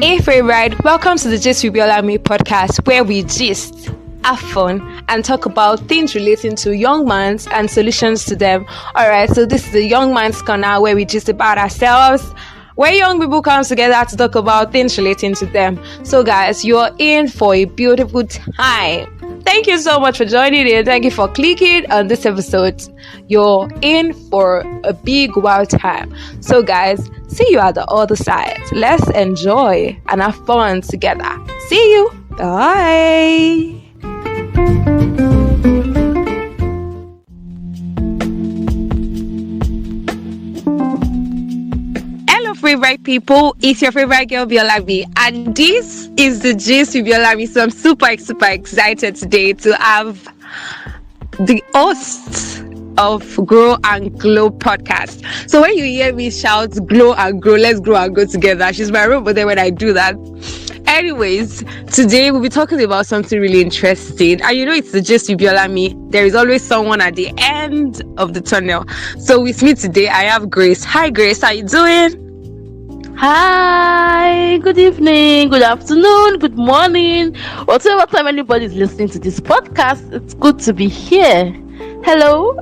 Hey favorite, welcome to the Gist with Biola Me podcast, where we gist, have fun, and talk about things relating to young minds and solutions to them. Alright, so this is the Young Minds Corner where we gist about ourselves, where young people come together to talk about things relating to them. So guys, you're in for a beautiful time. Thank you so much for joining in. Thank you for clicking on this episode. You're in for a big wild time. So guys, see you at the other side. Let's enjoy and have fun together. See you. Bye. Hello favorite people, it's your favorite girl Biola B, and this is the Gist with Biola B. So I'm super excited today to have the host of Grow and Glow podcast. So when you hear me shout glow and grow, let's grow and grow together. She's my role model when I do that. Anyways, today we'll be talking about something really interesting. And you know it's the Gist with Biola Me. There is always someone at the end of the tunnel. So with me today I have Grace. Hi Grace, how you doing? Hi, good evening, good afternoon, good morning, whatever time anybody's listening to this podcast. It's good to be here. Hello.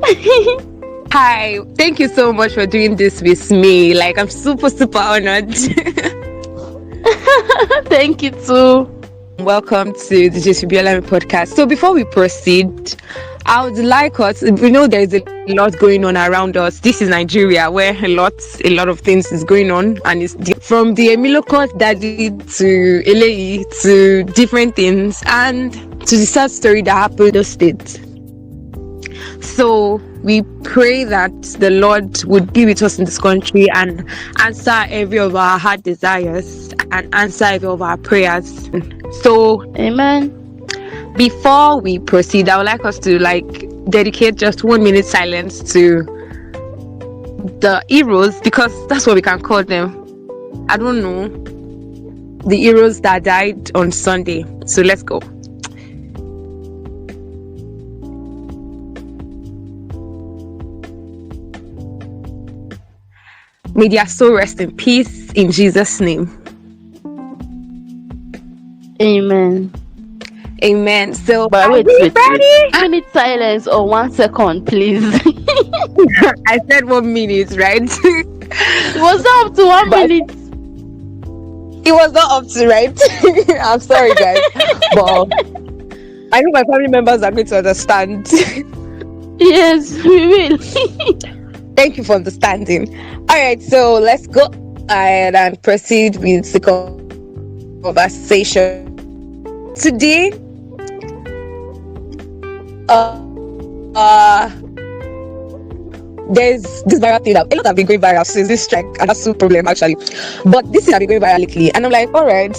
Hi, thank you so much for doing this with me. Like, I'm super honored. Thank you too. Welcome to the Gist with Biola Me podcast. So before we proceed, I would like us, we know there's a lot going on around us. This is Nigeria, where a lot of things is going on, and it's from the Emilio Court daddy to LA to different things, and to the sad story that happened in the state. So we pray that the Lord would be with us in this country and answer every of our heart desires and answer every of our prayers. So Amen. Before we proceed, I would like us to dedicate just 1 minute silence to the heroes, because that's what we can call them. I don't know, the heroes that died on Sunday. So let's go. May their soul rest in peace in Jesus' name. Amen. Amen. So, but wait, ready? 1 minute silence or 1 second, please. I said 1 minute, right? It was not up to 1 minute. It was not up to, right? I'm sorry, guys. But I know my family members are going to understand. Yes, we will. Thank you for understanding. All right, so let's go ahead and proceed with the conversation. Today, there's this viral thing that a lot have been going viral since this strike, and that's the problem actually. But this has been going viral lately, and I'm like, all right,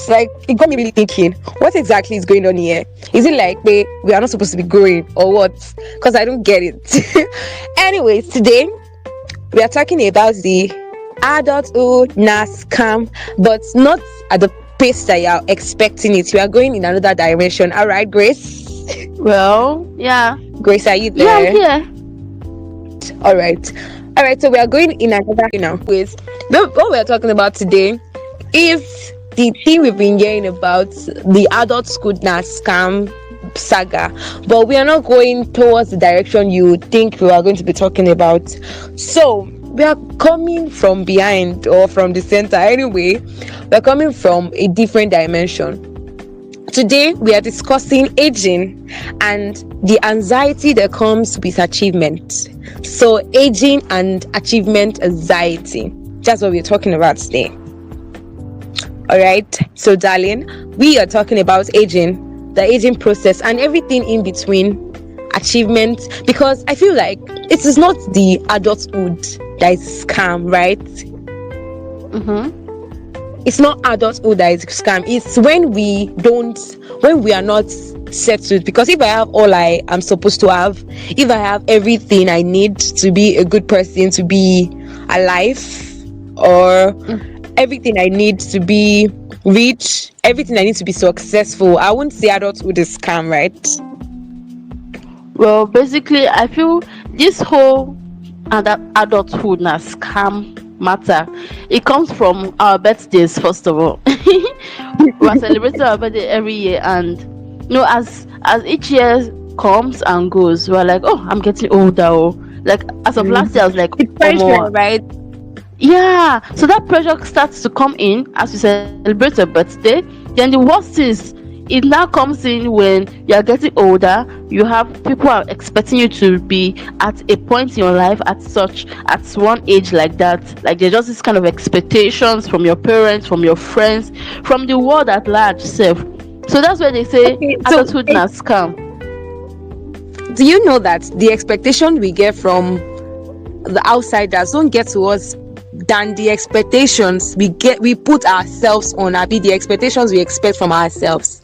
it got me really thinking, what exactly is going on here? Is it like we are not supposed to be growing or what? Because I don't get it. Anyways, today we are talking about the adulthood scam, but not at the pace that you are expecting it. We are going in another dimension. All right, Grace? Well, yeah. Grace, are you there? Yeah. All right, so we are going in another with what we are talking about today is the thing we've been hearing about, the adulthood scam saga, but we are not going towards the direction you think we are going to be talking about. So we are coming from behind or from the center. Anyway, we're coming from a different dimension. Today we are discussing aging and the anxiety that comes with achievement. So aging and achievement anxiety, that's what we're talking about today. All right, so darling, we are talking about aging, the aging process, and everything in between achievement, because I feel like it is not the adulthood that is scam, right? It's not adulthood that is scam. It's when we are not settled. Because if I have all I am supposed to have, if I have everything I need to be a good person, to be alive, or everything I need to be rich, everything I need to be successful, I wouldn't say adulthood is scam, right? Well, basically, I feel this whole adulthood scam matter, it comes from our birthdays. First of all, We are celebrating our birthday every year, and as each year comes and goes, we're like, oh, I'm getting older. Oh. Like as of last year, I was like, It's oh, pressure, right? yeah. So that pressure starts to come in as you celebrate your birthday. Then the worst is it now comes in when you are getting older. You have people are expecting you to be at a point in your life at one age like that. Like there's just this kind of expectations from your parents, from your friends, from the world at large self. So that's where they say Okay, so adulthood na scam. do you know that the expectation we get from the outsiders don't get to us than the expectations we put ourselves on, or be the expectations we expect from ourselves?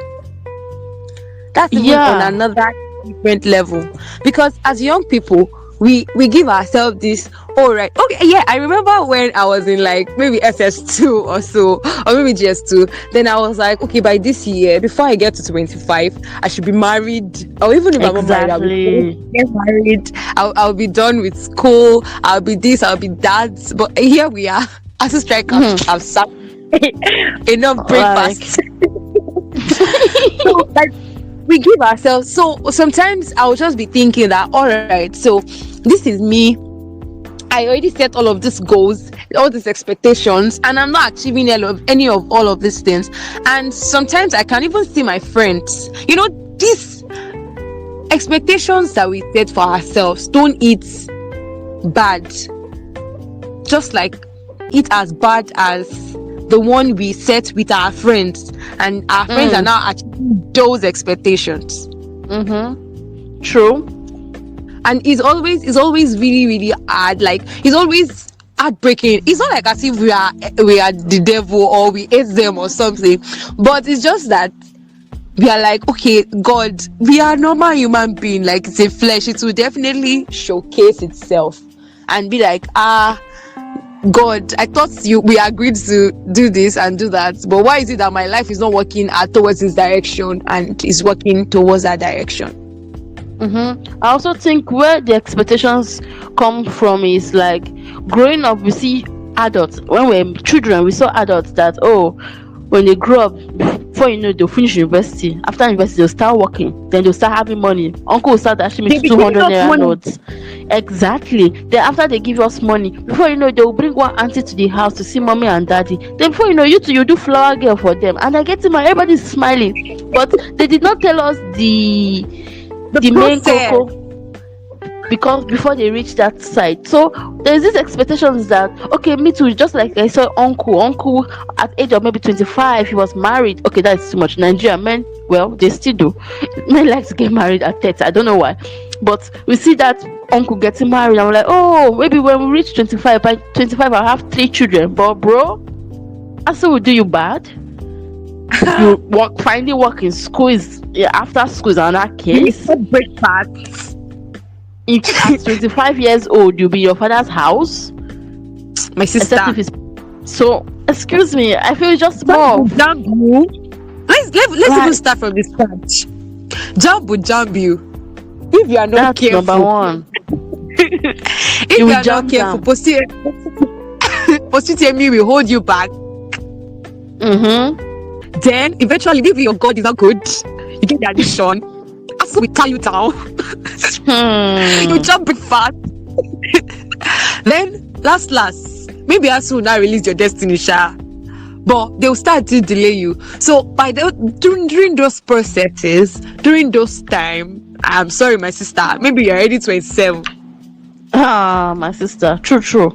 That's even on Yeah. another different level, because as young people we give ourselves this, all right, okay, yeah, I remember when I was in like maybe SS2 or so, or maybe GS2, then I was like, okay, by this year, before I get to 25, I should be married, or even if I'm not married, I'll Exactly. get married, I'll be done with school, I'll be this, I'll be that. But here we are, as a striker, I've sat enough Like breakfast. So like we give ourselves, so sometimes I'll just be thinking that, all right, so this is me, I already set all of these goals, all these expectations, and I'm not achieving any of all of these things. And sometimes I can even see my friends, these expectations that we set for ourselves don't eat bad, just like it as bad as the one we set with our friends, and our friends are now achieving those expectations. true. And it's always really, really hard. Like, it's always heartbreaking. It's not like as if we are the devil or we hate them or something, but it's just that we are like, okay, God, we are normal human being, like it's a flesh, it will definitely showcase itself and be like, God, I thought we agreed to do this and do that, but why is it that my life is not working towards this direction and is working towards that direction? I also think where the expectations come from is like growing up. We see adults when we're children. We saw adults that when they grow up, before you know, they'll finish university. After university, they'll start working. Then they'll start having money. Uncle will start actually They make be 200 giving us naira money. notes. Exactly. Then after they give us money, before you know, they'll bring one auntie to the house to see mommy and daddy. Then before you know, you do flower girl for them, and I get to my everybody's smiling. But they did not tell us the main process. cocoa, because before they reach that side. So there's this expectations that, okay, me too, just like I saw uncle at age of maybe 25, he was married. Okay, that's too much. Nigerian men, well, they still do. Men like to get married at 30. I don't know why, but we see that uncle getting married, and we're like, oh, maybe when we reach 25, by 25 I'll have 3 children. But bro, I still will do you bad. You finally work in school after school is another case. Breakfast. If at 25 years old you'll be in your father's house, My sister. except if it's so. Excuse me, I feel just more. Jambu. Let's Right. even start from the scratch. Jambu. If you are not That's careful, number one. if You you will are not jump careful, down. Positemi will hold you back. Then eventually, if your God is not good, you get the addiction. After we tie you down, you jump big fast. Then last, maybe as soon now release your destiny, Sha. But they'll start to delay you. So during those processes, during those time, I'm sorry, my sister, maybe you're already 27. My sister. True.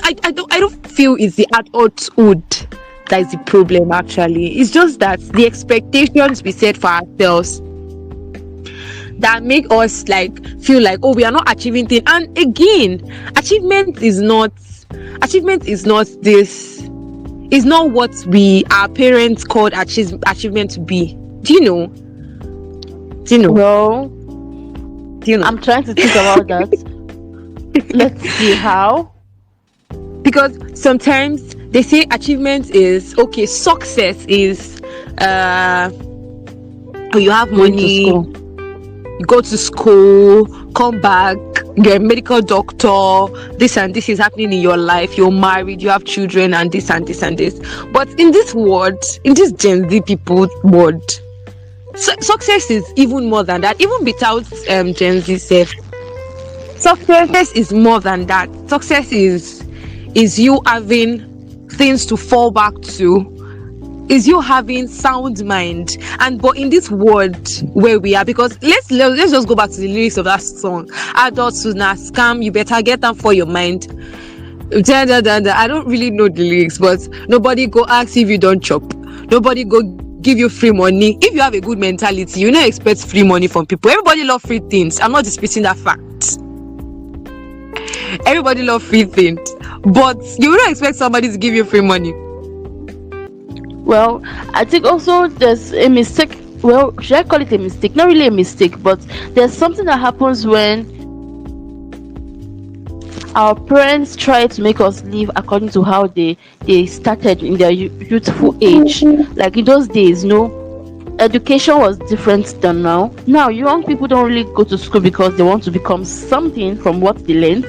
I don't feel it's the adulthood that is the problem. Actually, it's just that the expectations we set for ourselves that make us like feel like, oh, we are not achieving things. And again, achievement is not what our parents called achievement to be. Do you know? Well, Do you know? I'm trying to think about that. Let's see how. Because sometimes they say achievement is okay, success is you have Going to money, school. you go to school, come back, you're a medical doctor, this and this is happening in your life, you're married, you have children, and this and this and this. But in this world, in this Gen Z people world, success is even more than that. Even without Gen Z self, success is more than that. Success is you having things to fall back to, is you having sound mind. And but in this world where we are, because let's just go back to the lyrics of that song, adults who na scam, you better get them for your mind. I don't really know the lyrics, but nobody go ask if you don't chop, nobody go give you free money. If you have a good mentality, you don't expect free money from people. Everybody love free things. I'm not disputing that fact. Everybody love free things, but you don't expect somebody to give you free money. Well, I think also there's a mistake. Well, should I call it a mistake? Not really a mistake, but there's something that happens when our parents try to make us live according to how they started in their youthful age. Like in those days, education was different than now. Now, young people don't really go to school because they want to become something from what they learned.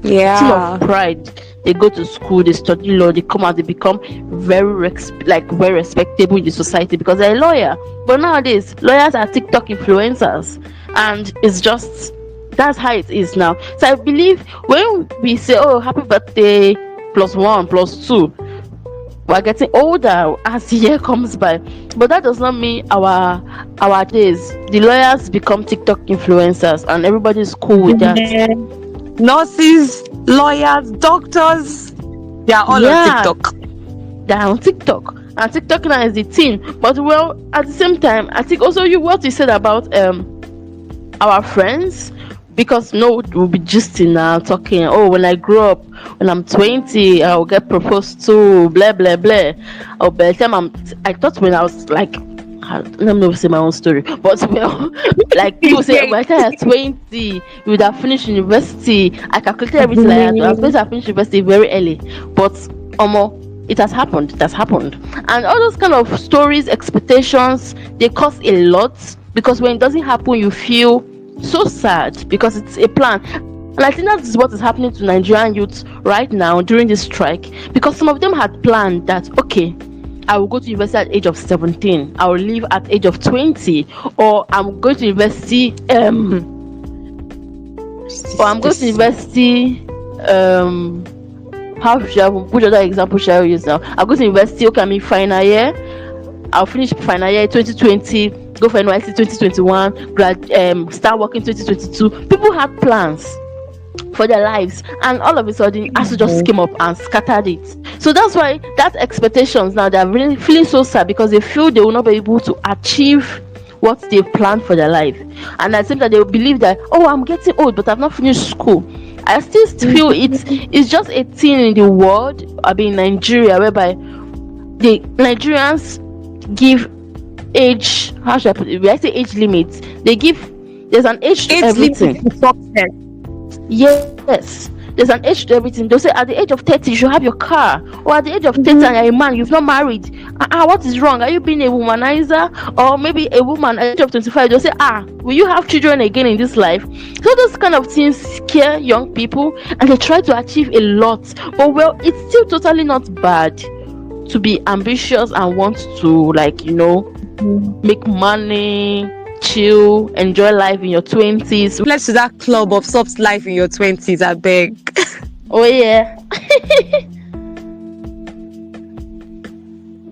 Yeah. Full of pride. They go to school, they study law, they come out, they become very respectable in the society because they're a lawyer. But nowadays, lawyers are TikTok influencers, and it's just that's how it is now. So I believe when we say, "Oh, happy birthday, +1, +2," we're getting older as the year comes by. But that does not mean our days. The lawyers become TikTok influencers, and everybody's cool with that. Nurses, lawyers, doctors, they are all on TikTok. They're on TikTok, and TikTok now is the thing. But well, at the same time, I think also what you said about our friends, because we'll be gisting now, talking. Oh, when I grow up, when I'm 20, I'll get proposed to, blah blah blah. Or by the time I thought when I was like, let me not say my own story, but well, like people say, by the time I'm 20, you would have finished university. I calculated everything like that. I was going to have finished university very early, but it has happened. And all those kind of stories, expectations, they cost a lot, because when it doesn't happen, you feel so sad because it's a plan. And I think that is what is happening to Nigerian youths right now during this strike, because some of them had planned that, okay, I will go to university at age of 17, I will leave at age of 20, or I'm going to university how should I, which other example shall I use now? I'll go to university, okay, I'm in final year, I'll finish final year 2020, go for NYSC 2021, start working 2022. People had plans for their lives, and all of a sudden ASU just came up and scattered it. So that's why that expectations now, they're really feeling so sad, because they feel they will not be able to achieve what they've planned for their life. And at the same time, they will believe that, oh, I'm getting old, but I've not finished school. I still feel it's just a thing in the world, I mean Nigeria, whereby the Nigerians give age, how should I put it? When I say age limits, there's an age to everything. Yes, there's an age to everything. They'll say at the age of 30 you should have your car, or at the age of 30 and you're a man, you've not married. What is wrong? Are you being a womanizer? Or maybe a woman at the age of 25, they'll say, will you have children again in this life? So those kind of things scare young people, and they try to achieve a lot. But well, it's still totally not bad to be ambitious and want to, like, make money, chill, enjoy life in your 20s. Let's do that club of soft life in your 20s, I beg. Oh yeah.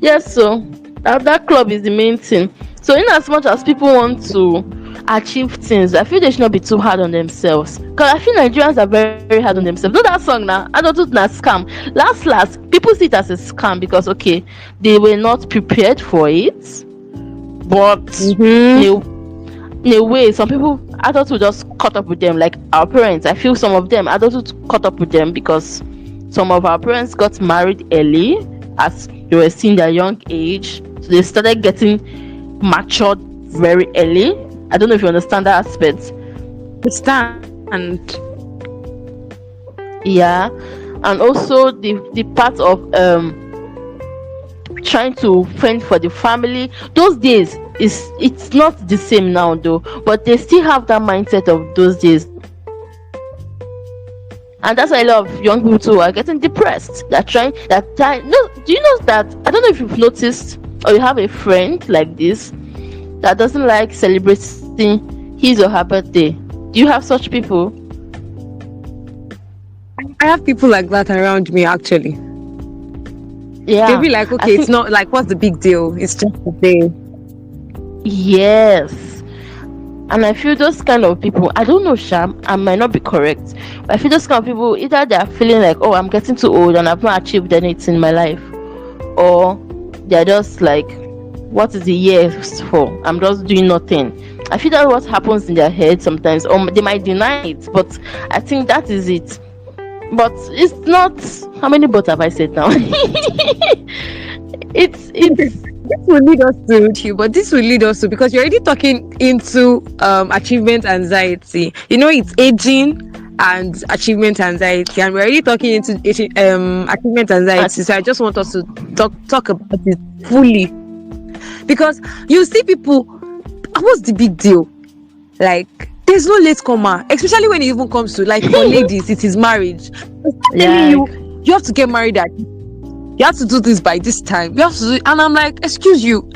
Yes, so that club is the main thing. So in as much as people want to achieve things, I feel they should not be too hard on themselves, because I feel Nigerians are very, very hard on themselves. Know that song now, adulthood na scam. Last people see it as a scam because, okay, they were not prepared for it, but in a way, some people, adulthood just caught up with them, like our parents. I feel some of them, adulthood caught up with them because some of our parents got married early as they were seeing their young age, so they started getting matured very early. I don't know if you understand that aspect. Understand. Yeah, and also the part of trying to fend for the family. Those days, It's not the same now though, but they still have that mindset of those days. And that's why a lot of young people too are getting depressed. They're trying that time. No, do you know that? I don't know if you've noticed or you have a friend like this that doesn't like celebrating his or her birthday. Do you have such people? I have people like that around me actually. Yeah. They'll be like, okay, it's not like, what's the big deal? It's just a day. Yes. And I feel those kind of people, I don't know, Sham, I might not be correct, but I feel those kind of people, either they are feeling like, oh, I'm getting too old and I've not achieved anything in my life, or they're just like, what is the year for? I'm just doing nothing. I feel that's what happens in their head sometimes, or they might deny it, but I think that is it. But it's not. How many but have I said now? it's This will lead us to you, but this will lead us to, because you're already talking into achievement anxiety. You know, it's aging and achievement anxiety, and we're already talking into achievement anxiety. So I just want us to talk about it fully, because you see people, what's the big deal? Like, there's no late comer, especially when it even comes to, like, for ladies, it is marriage. Telling you have to get married at, you have to do this by this time, you have to do, and I'm like, excuse you,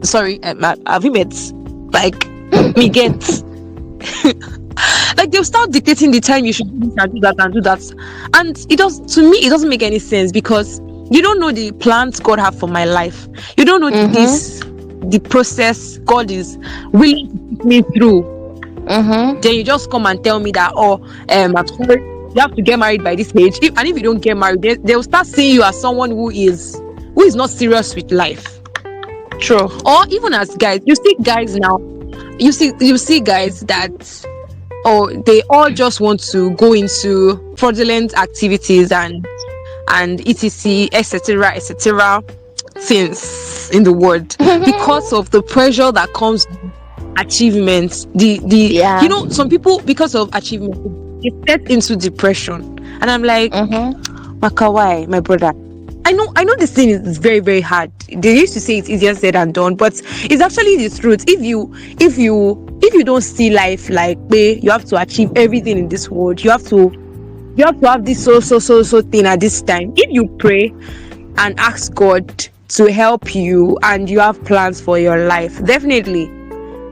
sorry, have you met, like, me get like, they'll start dictating the time you should do this and do that and do that, and it doesn't make any sense, because you don't know the plans God have for my life. You don't know the process God is willing to put me through. Then you just come and tell me that, I'm sorry, you have to get married by this age. And if you don't get married, they'll start seeing you as someone who is not serious with life. True. Or even as guys, you see guys now, you see guys that, they all just want to go into fraudulent activities and etc, etc things in the world, because of the pressure that comes with achievement. You know, some people, because of achievement, they get into depression, and I'm like, Makawai, my brother, I know this thing is very, very hard. They used to say it's easier said than done, but it's actually the truth. If you don't see life like, you have to achieve everything in this world, you have to have this so thing at this time. If you pray and ask God to help you, and you have plans for your life, definitely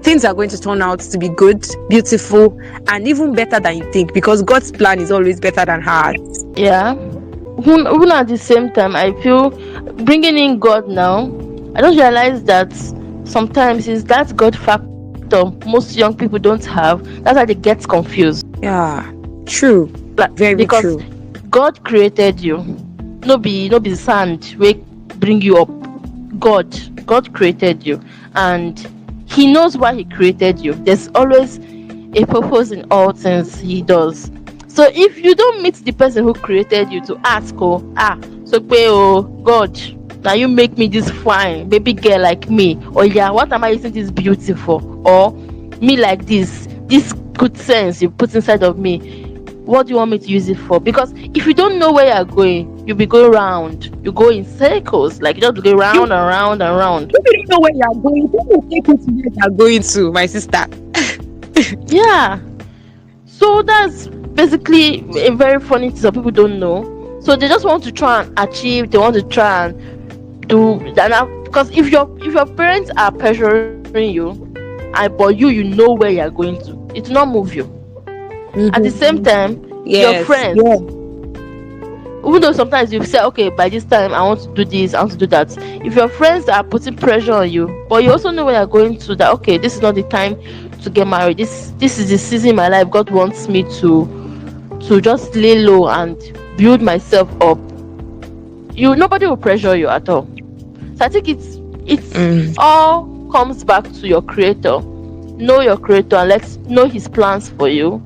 things are going to turn out to be good, beautiful, and even better than you think, because God's plan is always better than ours. Yeah. Even at the same time, I feel bringing in God now, I don't realize that sometimes it's that God factor most young people don't have. That's why they get confused. Yeah, true. Very because true. God created you. No be sand will bring you up. God created you, and He knows why He created you. There's always a purpose in all things He does. So if you don't meet the person who created you to ask, God, now you make me this fine baby girl like me, or what am I using this beauty for, or me like this good sense you put inside of me, what do you want me to use it for? Because if you don't know where you're going, you'll be going round. You go in circles, like you just go round and round and round. If you don't know where you're going, you will take you to where you're going to, my sister. Yeah. So that's basically a very funny thing some people don't know. So they just want to try and achieve, they want to try and do that. Because if your parents are pressuring you, but you know where you're going to, it will not move you. At the same time, your friends, even though sometimes you say, okay, by this time I want to do this, I want to do that, if your friends are putting pressure on you, but you also know where you're going to, that okay, this is not the time to get married, this is the season in my life God wants me to just lay low and build myself up, nobody will pressure you at all. So I think it's all comes back to your creator. Know your creator and let's know his plans for you,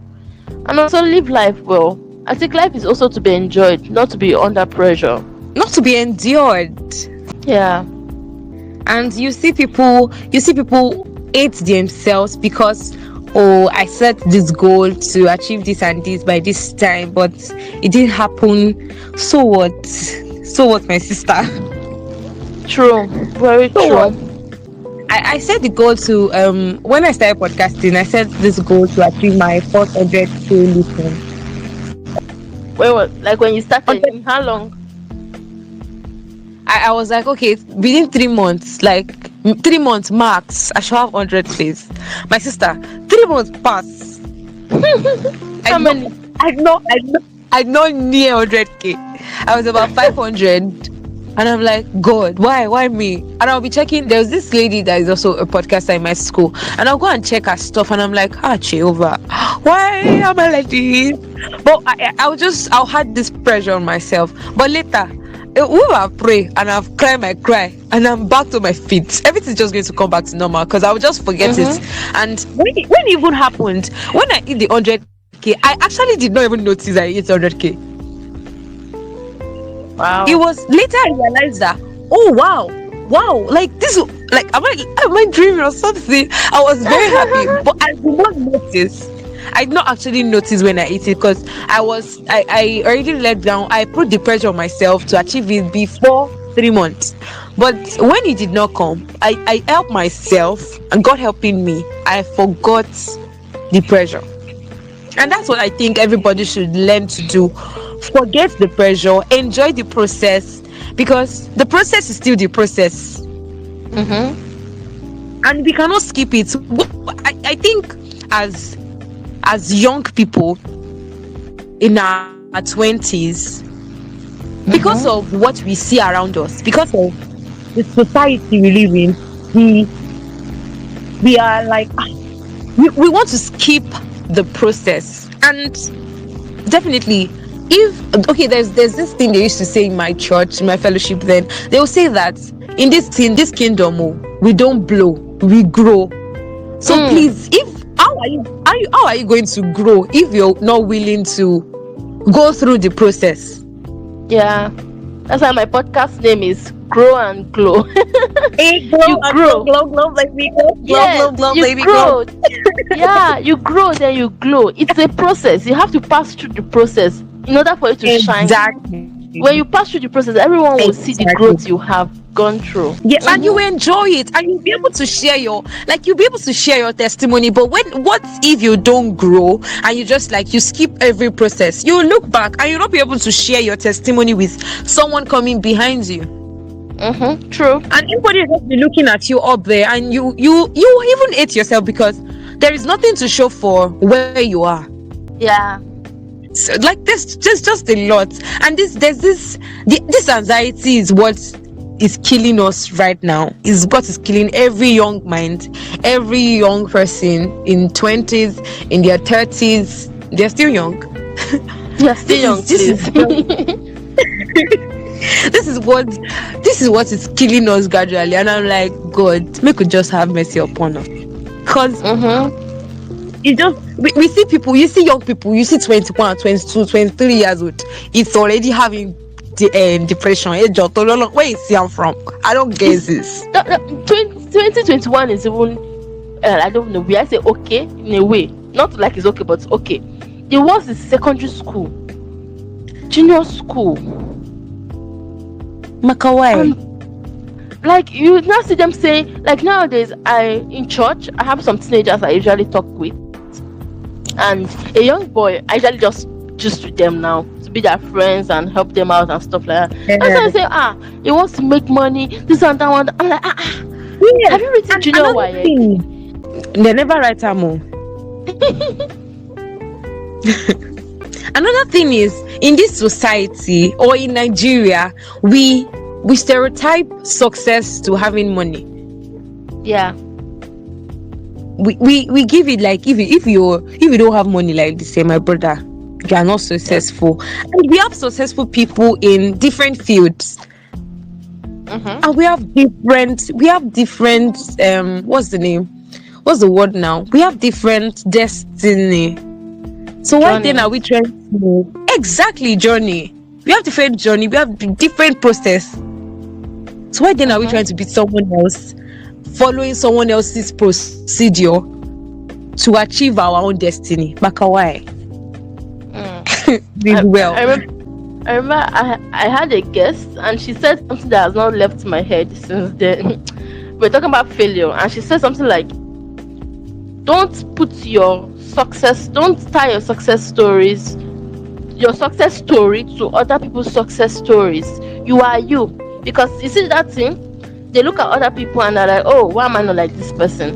and also live life well. I think life is also to be enjoyed, not to be under pressure, not to be endured. Yeah. And you see people hate themselves because, I set this goal to achieve this and this by this time, but it didn't happen. So what my sister? True. Very So true. I set the goal to when I started podcasting, I set this goal to achieve my 400k listen. When was like when you started? In how long? I was like, okay, within 3 months, like 3 months max, I should have 100 plays. My sister, 3 months pass. How many? I know near 100k. I was about 500, and I'm like, God, why me? And I'll be checking. There's this lady that is also a podcaster in my school, and I'll go and check her stuff, and I'm like, Jehovah, why am I like this? But I'll had this pressure on myself. But later, I pray and I've cried my cry and I'm back to my feet. Everything's just going to come back to normal because I will just forget it. And when it even happened, when I hit the 100k, I actually did not even notice I hit 100k. Wow. It was later I realized that, oh wow, like this, like am I dreaming or something? I was very happy, but I did not notice. I did not actually notice when I ate it because I already let down. I put the pressure on myself to achieve it before 3 months. But when it did not come, I helped myself, and God helping me, I forgot the pressure. And that's what I think everybody should learn to do. Forget the pressure, enjoy the process, because the process is still the process. And we cannot skip it. I think as young people in our 20s, because of what we see around us, because of the society we live in, we are like, we want to skip the process. And definitely, there's this thing they used to say in my church, in my fellowship, then they will say that in this kingdom, we don't blow, we grow. So please, how are you going to grow if you're not willing to go through the process? Yeah, that's why my podcast name is Grow and Glow. Hey, You grow. glow, like me, Yes, glow, you baby, grow. Yeah, you grow, then you glow. It's a process. You have to pass through the process in order for it to shine. Exactly. When you pass through the process, everyone will see the Exactly. growth you have gone through. Yes, and you enjoy it, and you'll be able to share your testimony. But what if you don't grow and you just you skip every process? You look back and you'll not be able to share your testimony with someone coming behind you. True. And everybody will just be looking at you up there, and you even hate yourself because there is nothing to show for where you are. Yeah. So, there's just a lot, and this anxiety is what is killing us right now. Is what is killing every young mind, every young person in 20s, in their 30s. They're still young. You're still young, This is what is killing us gradually, and I'm like, God, make we just have mercy upon us, because it just we see people, you see young people, you see 21, 22, 23 years old, it's already having the depression. Where you see I'm from? I don't get this. 2021 is even I don't know. We I say okay in a way, not like it's okay, but it's okay. It was the secondary school, junior school. Makawai. Like you now see them saying, like nowadays, in church I have some teenagers I usually talk with, and a young boy I usually just with them now to be their friends and help them out and stuff like that. And so I say, he wants to make money, this and that one. I'm like, yeah. Have you written junior YA? They never write Amo. Another thing is, in this society or in Nigeria, we stereotype success to having money. Yeah. We give it like if you don't have money, like they say, my brother, you are not successful. And we have successful people in different fields. And we have different what's the name? What's the word now? We have different destiny. So why then are we trying to exactly journey? We have different journey, we have different process. So why then are we trying to beat someone else, following someone else's procedure to achieve our own destiny? Makawai. I remember I had a guest and she said something that has not left my head since then. We're talking about failure, and she said something like, don't tie your success story to other people's success stories. You are you. Because you see that thing, they look at other people and they're like, oh, why am I not like this person?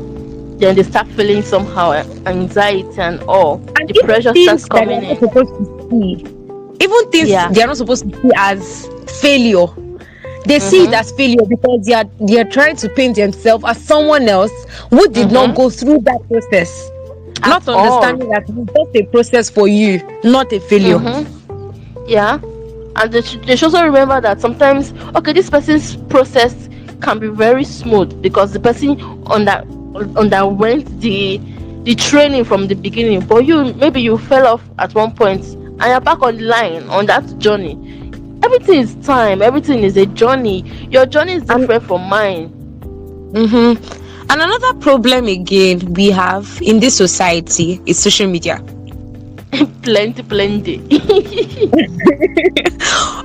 Then they start feeling somehow anxiety and all. And The pressure starts things that coming they're not in. supposed to see, even things Yeah. they are not supposed to see as failure, they see it as failure because they are trying to paint themselves as someone else who did not go through that process, not all. understanding that it's just a process for you, not a failure. Yeah. And they should also remember that sometimes, okay, this person's process can be very smooth because the person underwent the training from the beginning. But maybe you fell off at one point and you're back on the line on that journey. Everything is time. Everything is a journey. Your journey is different from mine. And another problem again we have in this society is social media. Plenty.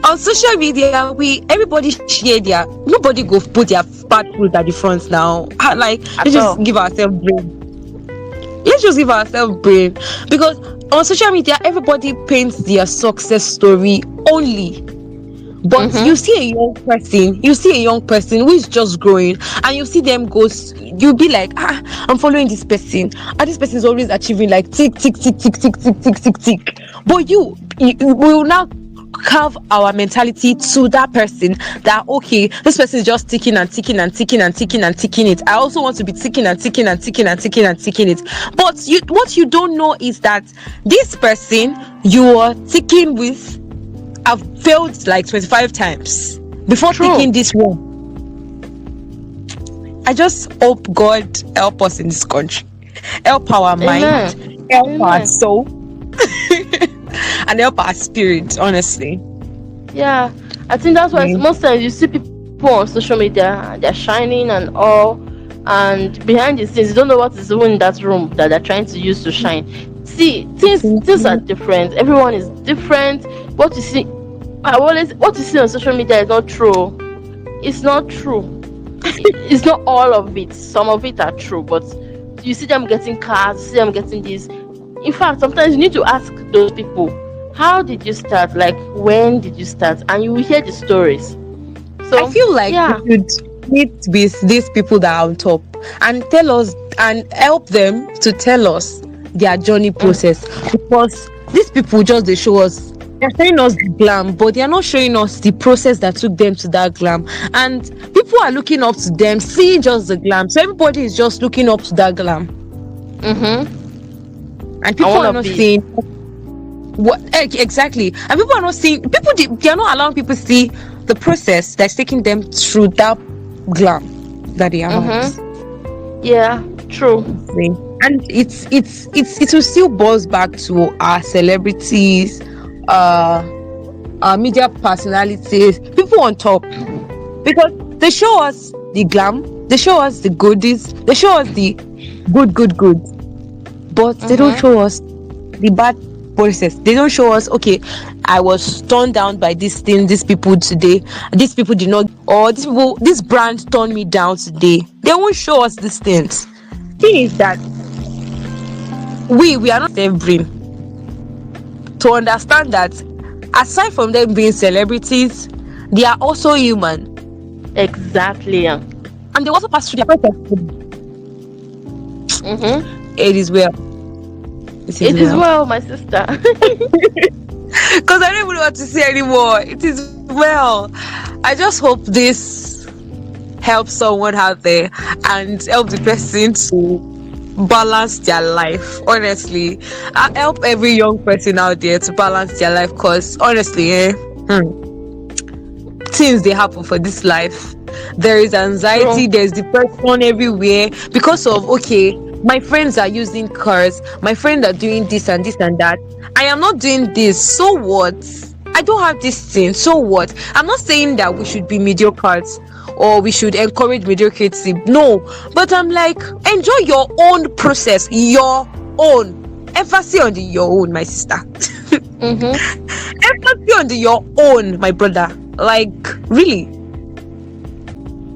On social media, everybody share nobody go put their bad fruit at the front now. Let's just give ourselves brain. Because on social media, everybody paints their success story only. But you see a young person who is just growing, and you see them go, you'll be like, I'm following this person, and this person is always achieving like tick. But we will now carve our mentality to that person that, okay, this person is just ticking it. I also want to be ticking it. But what you don't know is that this person you are ticking with, I've failed like 25 times before taking this one. I just hope God help us in this country, help our mind, help our soul, and help our spirit, honestly. Yeah, I think that's why most times you see people on social media, they're shining and all, and behind the scenes you don't know what is even in that room that they're trying to use to shine. See, things are different. Everyone is different. What you see on social media is not true. It's not true. It's not all of it. Some of it are true, but you see them getting cars, you see them getting this. In fact, sometimes you need to ask those people, how did you start? Like, when did you start? And you will hear the stories. So I feel like we should meet with these people that are on top and tell us and help them to tell us their journey process, because these people just they show us, they're showing us the glam, but they're not showing us the process that took them to that glam. And people are looking up to them, seeing just the glam. So everybody is just looking up to that glam. And people are not seeing what exactly. And people are not seeing. They are not allowing people to see the process that's taking them through that glam that they are on. Yeah, true. And it will still boils back to our celebrities, our media personalities, people on top, because they show us the glam, they show us the goodies, they show us the good, but they don't show us the bad process. They don't show us, okay, I was turned down by this thing, these people today, these people did not, or this brand turned me down today. They won't show us these things. Thing is that we are not their brain to understand that aside from them being celebrities, they are also human. Exactly. And they also pass through their process. It is well. It is well, my sister. Because I don't even know what to say anymore. It is well. I just hope this helps someone out there and help the person to balance their life. Honestly, I help every young person out there to balance their life, because honestly, things they happen for this life. There is anxiety, there's depression everywhere because of, okay, my friends are using cars, my friends are doing this and that. I am not doing this, so what? I don't have this thing, so what? I'm not saying that we should be mediocre or we should encourage mediocrity, no, but I'm like, enjoy your own process, your own emphasis on your own, my sister. Empathy on your own, my brother. Like, really.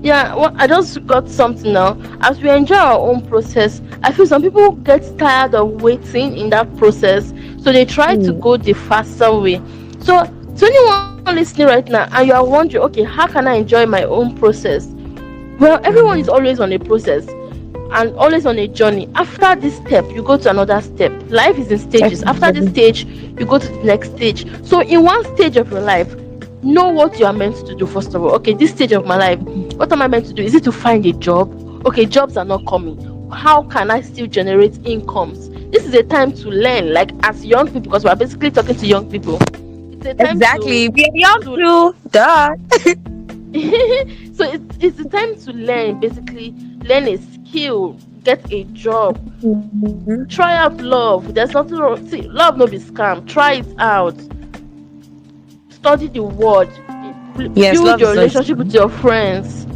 Yeah, well, I just got something now. As we enjoy our own process, I feel some people get tired of waiting in that process, so they try to go the faster way. So, to anyone listening right now, and you are wondering, okay, how can I enjoy my own process? Well, everyone is always on a process and always on a journey. After this step, you go to another step. Life is in stages. After this stage, you go to the next stage. So, in one stage of your life, know what you are meant to do. First of all, okay, this stage of my life, what am I meant to do? Is it to find a job? Okay, jobs are not coming. How can I still generate incomes? This is a time to learn, like as young people, because we're basically talking to young people. It's a time Exactly. We are young too. Duh. So it's the time to learn, basically learn a skill, get a job, try out love. There's nothing wrong. See, love no be scam. Try it out. Study the word. Yes, Build love your is relationship with your friends.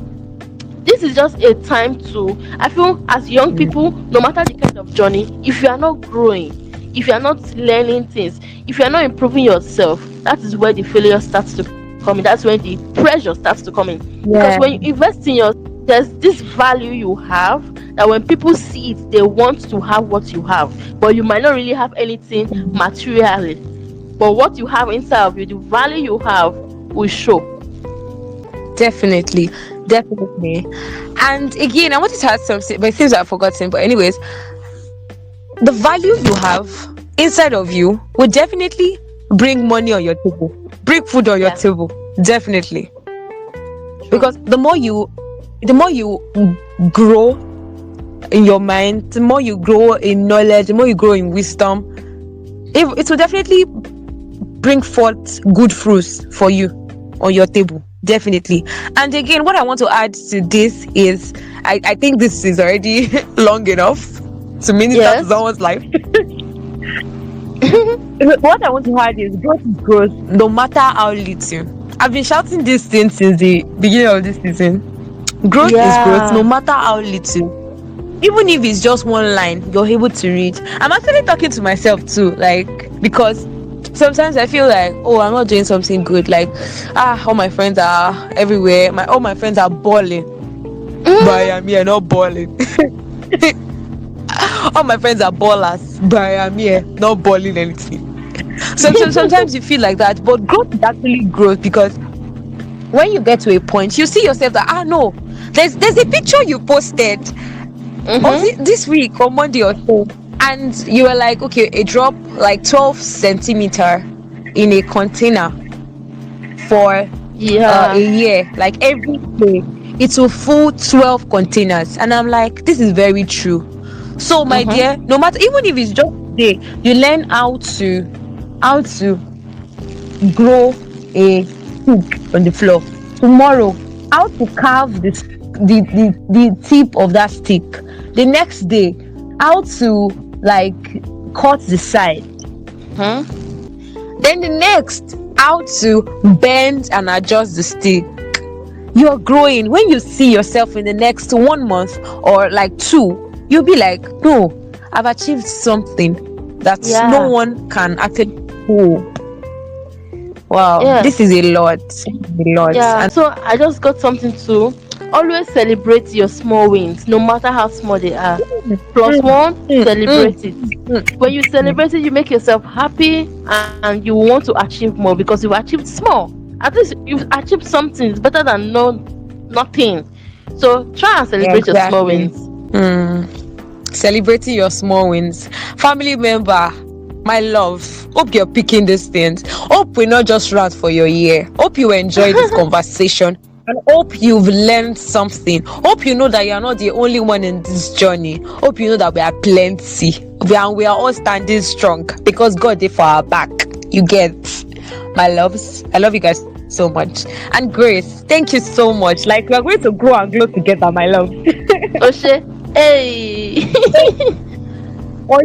This is just a time to, I feel, as young people, no matter the kind of journey, if you are not growing, if you are not learning things, if you are not improving yourself, that is where the failure starts to come in. That's when the pressure starts to come in. Because when you invest in your, there's this value you have that when people see it, they want to have what you have, but you might not really have anything materially. But what you have inside of you, the value you have, will show. Definitely. And again, I wanted to add something, but things I've forgotten. But anyways, the value you have inside of you will definitely bring money on your table, bring food on your table. Definitely. Because the more you grow in your mind, the more you grow in knowledge, the more you grow in wisdom, it will definitely bring forth good fruits for you on your table. Definitely. And again, what I want to add to this is I think this is already long enough to minister to someone's life. What I want to add is growth is growth, no matter how little. I've been shouting this thing since the beginning of this season. Growth is growth, no matter how little. Even if it's just one line you're able to read. I'm actually talking to myself too, like, because sometimes I feel like, oh, I'm not doing something good. Like, all my friends are everywhere. All my friends are balling, but I am here not balling. All my friends are ballers, but I am here not balling anything. Sometimes you feel like that, but growth is actually growth, because when you get to a point, you see yourself that no, there's a picture you posted this week or Monday or so, and you were like, okay, a drop like 12 centimeter in a container for a year, like every day it will full 12 containers. And I'm like, this is very true. So my dear, no matter, even if it's just today, you learn how to grow a stick on the floor. Tomorrow, how to carve the tip of that stick. The next day, how to like cut the side. Then the next, how to bend and adjust the stick. You're growing. When you see yourself in the next 1 month or like 2, you'll be like, no, I've achieved something that no one can actually do. Wow, this is a lot. Yeah. And so I just got something to always celebrate your small wins, no matter how small they are. Plus one, celebrate it. When you celebrate it, you make yourself happy, and you want to achieve more because you've achieved small. At least you've achieved something. It's better than nothing. So try and celebrate your small wins. Celebrating your small wins. Family member, my love, hope you're picking these things. Hope we not just rant for your year. Hope you enjoy this conversation. And hope you've learned something. Hope you know that you're not the only one in this journey. Hope you know that we are plenty. We are all standing strong because God did for our back. You get, my loves. I love you guys so much. And Grace, thank you so much. Like, we are going to grow and glow together, my love. Oshe, hey. One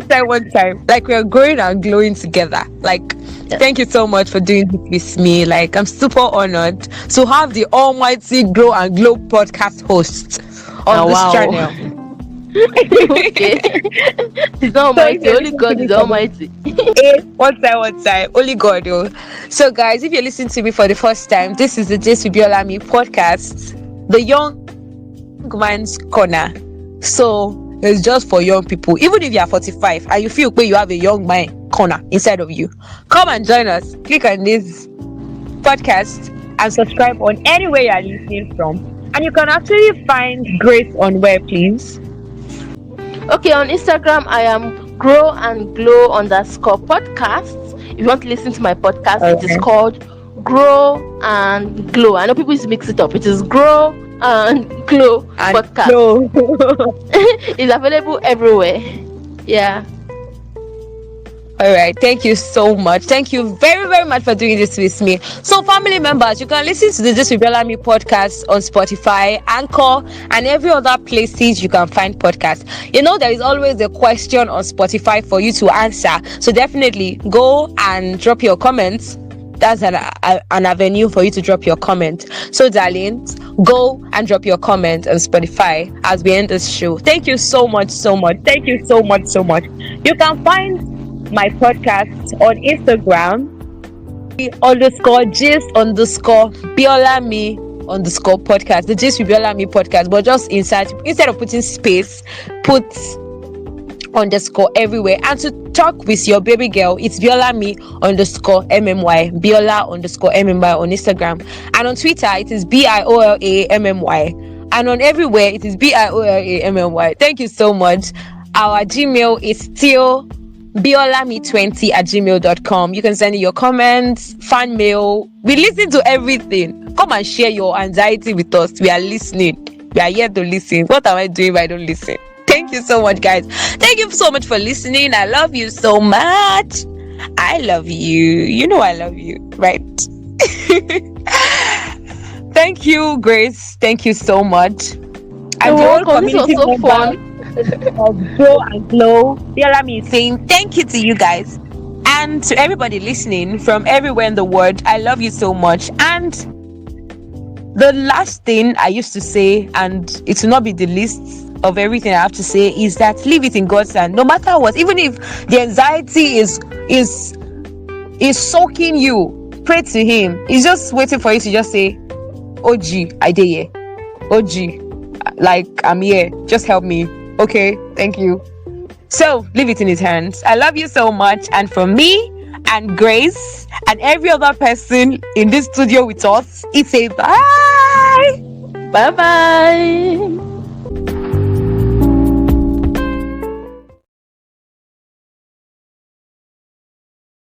time. Like, we are growing and glowing together. Like, thank you so much for doing this with me. Like, I'm super honored to have the almighty Grow and Glow podcast host on this channel. Okay. He's not So if almighty. you're Only listening to God me is for the almighty. one time, only God. Oh. So, guys, if you're listening to me for the first time, this is the Jace Biolami podcast, the Young Man's Corner. So, it's just for young people. Even if you are 45 and you feel you have a young man corner inside of you, come and join us. Click on this podcast and subscribe on anywhere you are listening from. And you can actually find Grace on where, please? Okay, on Instagram, I am grow and glow _ podcast. If you want to listen to my podcast, it is called Grow and Glow. I know people used to mix it up. It is Grow and Glow podcast. Glow. It's available everywhere. Yeah. All right, thank you so much. Thank you very, very much for doing this with me. So, family members, you can listen to the Just with Biolami podcast on Spotify, Anchor, and every other places you can find podcasts. You know, there is always a question on Spotify for you to answer. So, definitely go and drop your comments. That's an avenue for you to drop your comment. So, darlings, go and drop your comment on Spotify as we end this show. Thank you so much, so much. Thank you so much, so much. You can find my podcast on Instagram _gist_Biolami _podcast, the Gist with Biolami podcast, but just instead of putting space, put underscore everywhere. And to talk with your baby girl, it's Biolami _MMY, Biola _MMY on Instagram, and on Twitter it is BIOLAMMY, and on everywhere it is BIOLAMMY. Thank you so much. Our Gmail is still biolami20@gmail.com. You can send your comments, fan mail. We listen to everything. Come and share your anxiety with us. We are listening. We are here to listen. What am I doing if I don't listen? Thank you so much, guys. Thank you so much for listening. I love you so much. I love you. You know I love you, right? Thank you, Grace. Thank you so much. And the whole community was so fun. Of Grow and Glow, Biolami is saying thank you to you guys and to everybody listening from everywhere in the world. I love you so much. And the last thing I used to say, and it will not be the least of everything I have to say, is that leave it in God's hand. No matter what, even if the anxiety is soaking you, pray to Him. He's just waiting for you to just say, OG, I did here. OG, like I'm here. Just help me. Okay, thank you. So leave it in His hands. I love you so much. And from me and Grace and every other person in this studio with us, it's a bye. Bye bye.